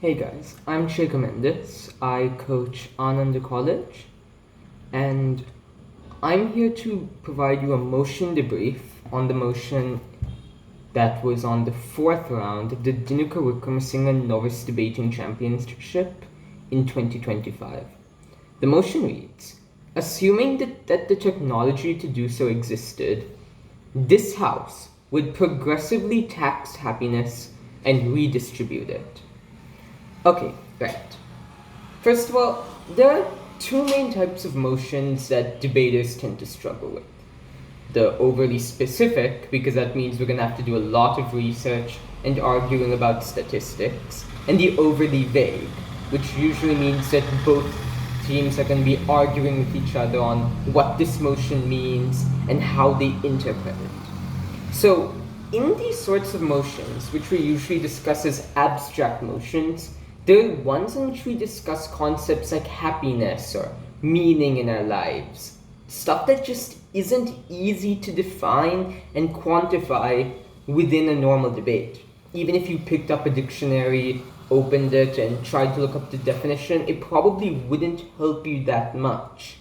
Hey guys, I'm Cheka Mendis. I coach Ananda College, and I'm here to provide you a motion debrief on the motion that was on the fourth round of the Wickramasinghe Novice Debating Championship in 2025. The motion reads, assuming that the technology to do so existed, this house would progressively tax happiness and redistribute it. Okay, right. First of all, there are two main types of motions that debaters tend to struggle with. The overly specific, because that means we're going to have to do a lot of research and arguing about statistics, and the overly vague, which usually means that both teams are going to be arguing with each other on what this motion means and how they interpret it. So, in these sorts of motions, which we usually discuss as abstract motions, there are ones in which we discuss concepts like happiness or meaning in our lives. Stuff that just isn't easy to define and quantify within a normal debate. Even if you picked up a dictionary, opened it, and tried to look up the definition, it probably wouldn't help you that much.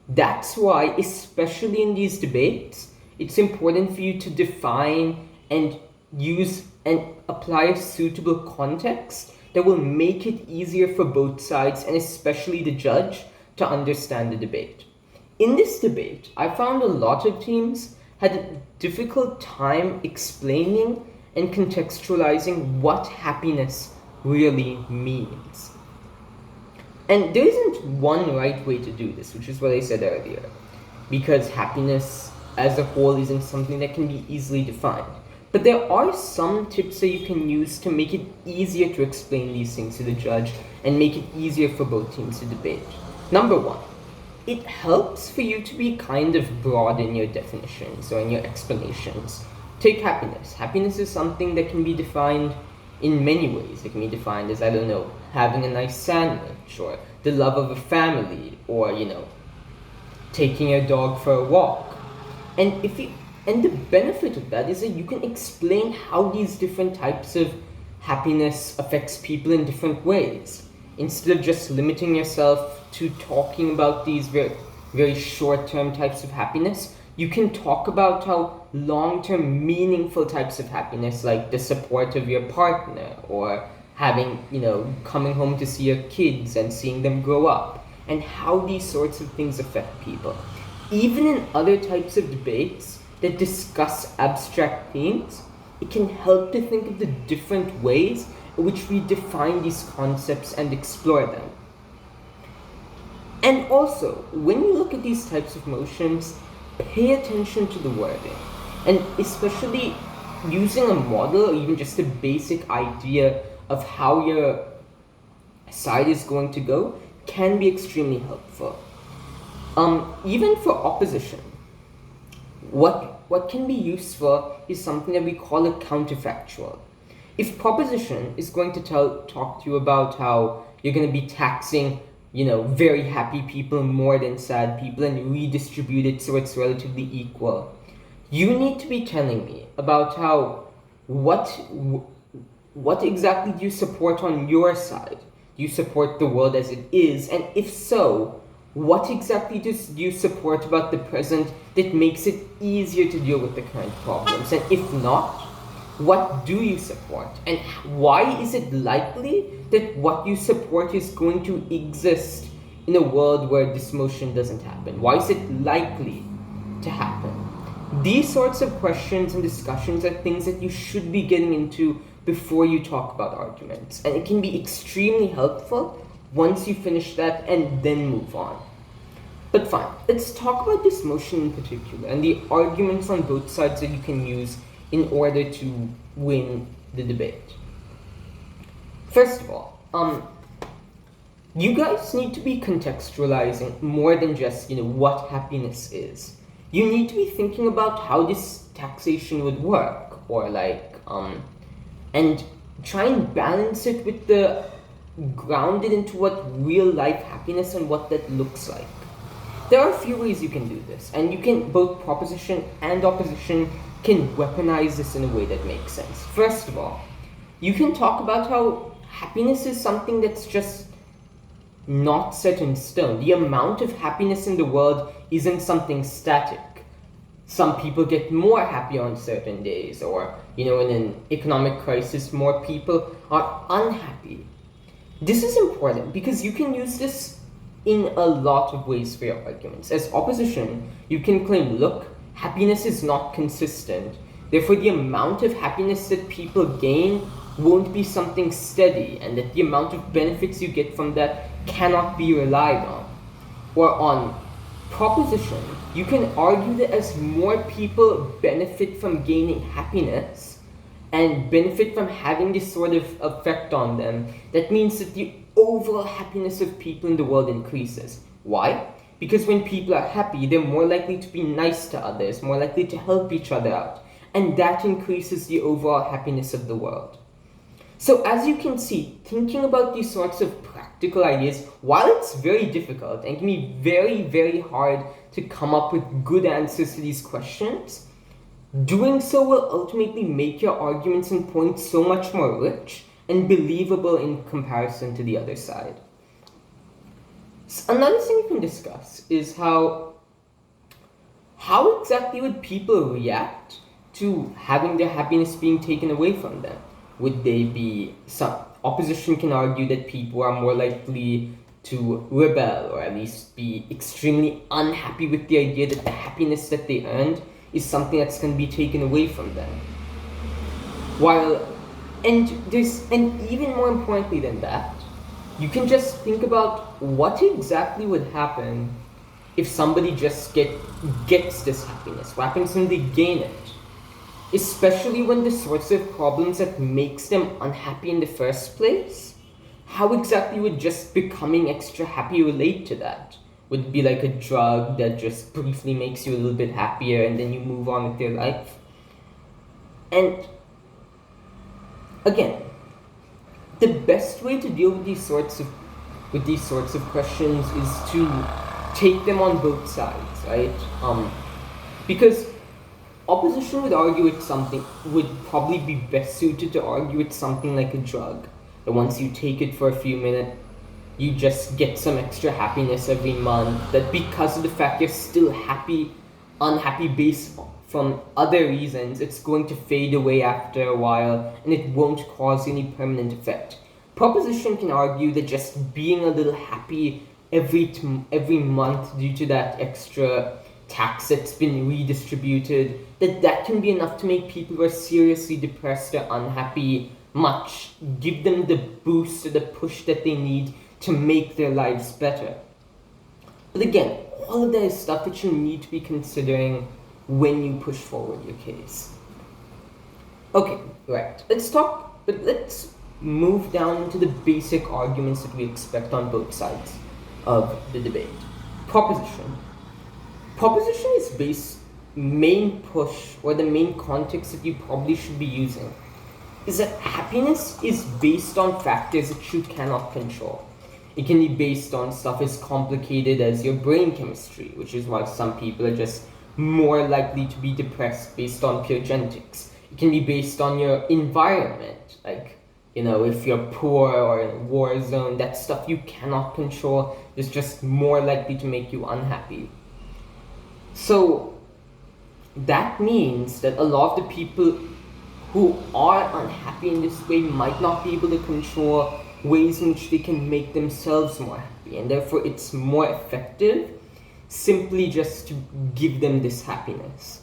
That's why, especially in these debates, it's important for you to define and use and apply a suitable context that will make it easier for both sides, and especially the judge, to understand the debate. In this debate, I found a lot of teams had a difficult time explaining and contextualizing what happiness really means. And there isn't one right way to do this, which is what I said earlier, because happiness as a whole isn't something that can be easily defined. But there are some tips that you can use to make it easier to explain these things to the judge and make it easier for both teams to debate. Number one, it helps for you to be kind of broad in your definitions or in your explanations. Take happiness. Happiness is something that can be defined in many ways. It can be defined as, having a nice sandwich, or the love of a family, or, taking your dog for a walk. And the benefit of that is that you can explain how these different types of happiness affects people in different ways. Instead of just limiting yourself to talking about these very, very short-term types of happiness, you can talk about how long-term meaningful types of happiness, like the support of your partner, or having, coming home to see your kids and seeing them grow up, and how these sorts of things affect people. Even in other types of debates that discuss abstract themes, it can help to think of the different ways in which we define these concepts and explore them. And also, when you look at these types of motions, pay attention to the wording, and especially using a model or even just a basic idea of how your side is going to go can be extremely helpful. Even for opposition, what can be useful is something that we call a counterfactual. If proposition is going to talk to you about how you're going to be taxing, very happy people more than sad people and redistribute it so it's relatively equal, you need to be telling me about how what exactly do you support on your side? Do you support the world as it is? And if so, what exactly do you support about the present that makes it easier to deal with the current problems? And if not, what do you support? And why is it likely that what you support is going to exist in a world where this motion doesn't happen? Why is it likely to happen? These sorts of questions and discussions are things that you should be getting into before you talk about arguments. And it can be extremely helpful once you finish that and then move on. But fine, let's talk about this motion in particular and the arguments on both sides that you can use in order to win the debate. First of all, you guys need to be contextualizing more than just, what happiness is. You need to be thinking about how this taxation would work, or and try and balance it with the grounded into what real life happiness and what that looks like. There are a few ways you can do this, and you can, both proposition and opposition can weaponize this in a way that makes sense. First of all, you can talk about how happiness is something that's just not set in stone. The amount of happiness in the world isn't something static. Some people get more happy on certain days, or, in an economic crisis, more people are unhappy. This is important because you can use this in a lot of ways for your arguments. As opposition, you can claim, look, happiness is not consistent. Therefore, the amount of happiness that people gain won't be something steady, and that the amount of benefits you get from that cannot be relied on. Or on proposition, you can argue that as more people benefit from gaining happiness and benefit from having this sort of effect on them, that means that the overall happiness of people in the world increases. Why? Because when people are happy, they're more likely to be nice to others, more likely to help each other out, and that increases the overall happiness of the world. So as you can see, thinking about these sorts of practical ideas, while it's very difficult and can be very, very hard to come up with good answers to these questions, doing so will ultimately make your arguments and points so much more rich and believable in comparison to the other side. So another thing we can discuss is how exactly would people react to having their happiness being taken away from them? Would they be, some opposition can argue that people are more likely to rebel, or at least be extremely unhappy with the idea that the happiness that they earned is something that's going to be taken away from them. And even more importantly than that, you can just think about what exactly would happen if somebody just gets this happiness. What happens when they gain it? Especially when the sorts of problems that makes them unhappy in the first place, how exactly would just becoming extra happy relate to that? Would it be like a drug that just briefly makes you a little bit happier and then you move on with your life? And again, the best way to deal with these sorts of questions is to take them on both sides, right? Because opposition would probably be best suited to argue it's something like a drug. That once you take it for a few minutes, you just get some extra happiness every month. That because of the fact you're still unhappy based from other reasons, it's going to fade away after a while and it won't cause any permanent effect. Proposition can argue that just being a little happy every month due to that extra tax that's been redistributed, that can be enough to make people who are seriously depressed or unhappy give them the boost or the push that they need to make their lives better. But again, all of that is stuff that you need to be considering when you push forward your case. Okay, right. Let's move down into the basic arguments that we expect on both sides of the debate. Proposition. Proposition is main push, or the main context that you probably should be using, is that happiness is based on factors that you cannot control. It can be based on stuff as complicated as your brain chemistry, which is why some people are just more likely to be depressed based on pure genetics. It can be based on your environment, like, if you're poor or in a war zone, that stuff you cannot control is just more likely to make you unhappy. So that means that a lot of the people who are unhappy in this way might not be able to control ways in which they can make themselves more happy, and therefore it's more effective simply just to give them this happiness.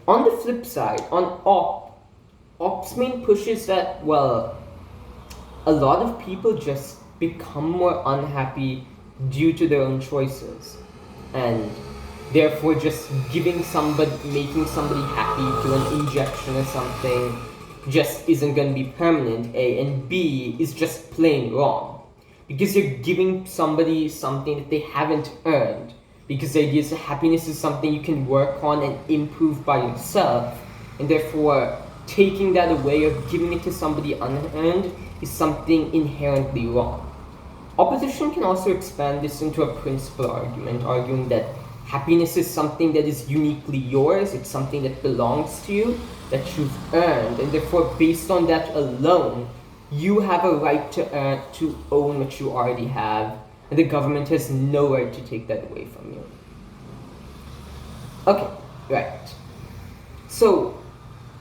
On the flip side, on op's main push is that, a lot of people just become more unhappy due to their own choices, and therefore just making somebody happy through an injection or something just isn't going to be permanent, A, and B is just plain wrong. Because you're giving somebody something that they haven't earned. Because the idea is that happiness is something you can work on and improve by yourself, and therefore taking that away or giving it to somebody unearned is something inherently wrong. Opposition can also expand this into a principal argument, arguing that happiness is something that is uniquely yours, it's something that belongs to you, that you've earned, and therefore based on that alone, you have a right to own what you already have, and the government has no right to take that away from you. Okay, right. So,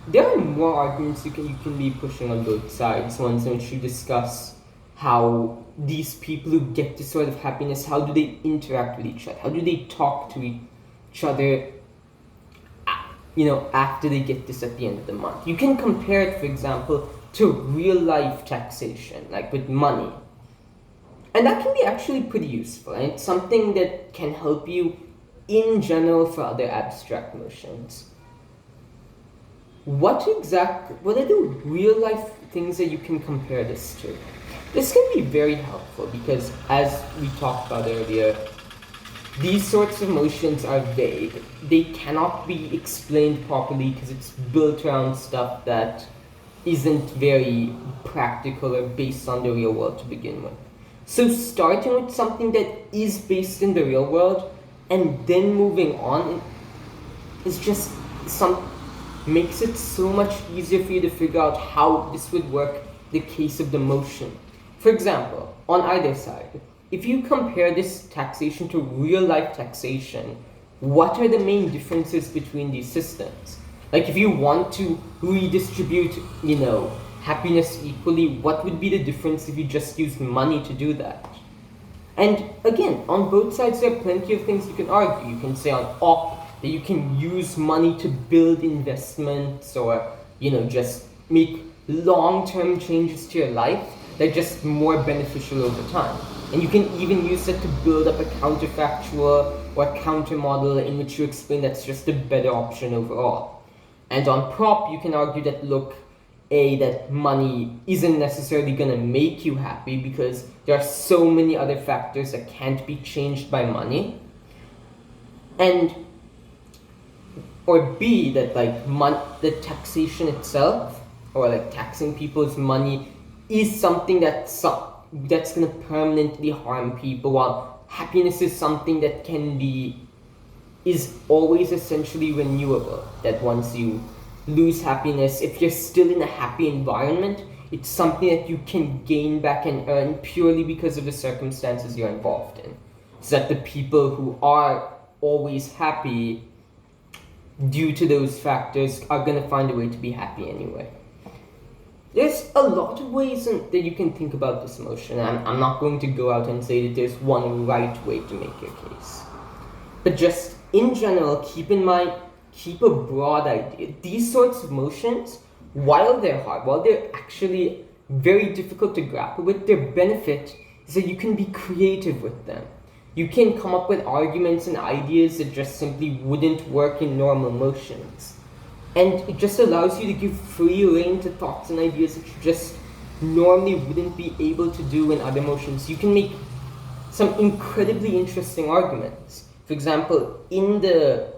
there are more arguments you can be pushing on both sides, ones in which you discuss how these people who get this sort of happiness, how do they interact with each other? How do they talk to each other, after they get this at the end of the month? You can compare it, for example, to real-life taxation, like with money. And that can be actually pretty useful, and it's something that can help you in general for other abstract motions. What are the real-life things that you can compare this to? This can be very helpful because, as we talked about earlier, these sorts of motions are vague. They cannot be explained properly because it's built around stuff that isn't very practical or based on the real world to begin with. So starting with something that is based in the real world and then moving on is just makes it so much easier for you to figure out how this would work in the case of the motion. For example, on either side, if you compare this taxation to real-life taxation, what are the main differences between these systems? Like if you want to redistribute, happiness equally, what would be the difference if you just used money to do that? And again, on both sides there are plenty of things you can argue. You can say on op that you can use money to build investments or, just make long-term changes to your life that are just more beneficial over time. And you can even use that to build up a counterfactual or counter model in which you explain that's just a better option overall. And on prop, you can argue that, that money isn't necessarily going to make you happy because there are so many other factors that can't be changed by money. Or B, that the taxation itself, or taxing people's money, is something that's going to permanently harm people, while happiness is something that is always essentially renewable. That once you lose happiness, if you're still in a happy environment, it's something that you can gain back and earn purely because of the circumstances you're involved in. So that the people who are always happy due to those factors are going to find a way to be happy anyway. There's a lot of ways that you can think about this motion. I'm not going to go out and say that there's one right way to make your case. But just in general, keep in mind, keep a broad idea. These sorts of motions, while they're hard, while they're actually very difficult to grapple with, their benefit is that you can be creative with them. You can come up with arguments and ideas that just simply wouldn't work in normal motions. And it just allows you to give free rein to thoughts and ideas that you just normally wouldn't be able to do in other motions. You can make some incredibly interesting arguments. For example, in the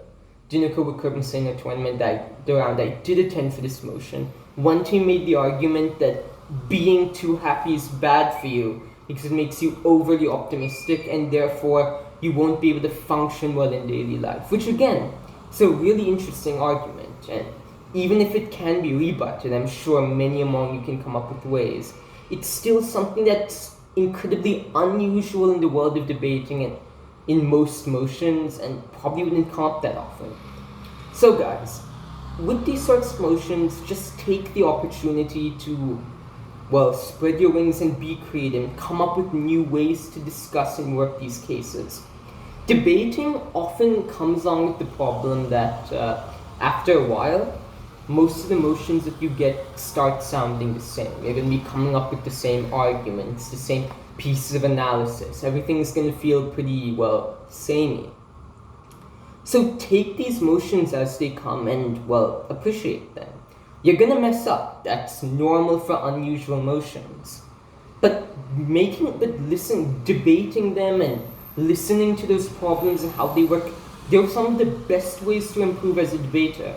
Wickramasinghe tournament round I did attend for this motion, one team made the argument that being too happy is bad for you because it makes you overly optimistic and therefore you won't be able to function well in daily life. Which again, it's a really interesting argument, and even if it can be rebutted, I'm sure many among you can come up with ways, it's still something that's incredibly unusual in the world of debating and in most motions and probably wouldn't come up that often. So guys, with these sorts of motions, just take the opportunity to spread your wings and be creative and come up with new ways to discuss and work these cases. Debating often comes along with the problem that after a while, most of the motions that you get start sounding the same. You're going to be coming up with the same arguments, the same pieces of analysis. Everything's going to feel pretty, samey. So take these motions as they come and, appreciate them. You're going to mess up. That's normal for unusual motions. But debating them and listening to those problems and how they work, they're some of the best ways to improve as a debater.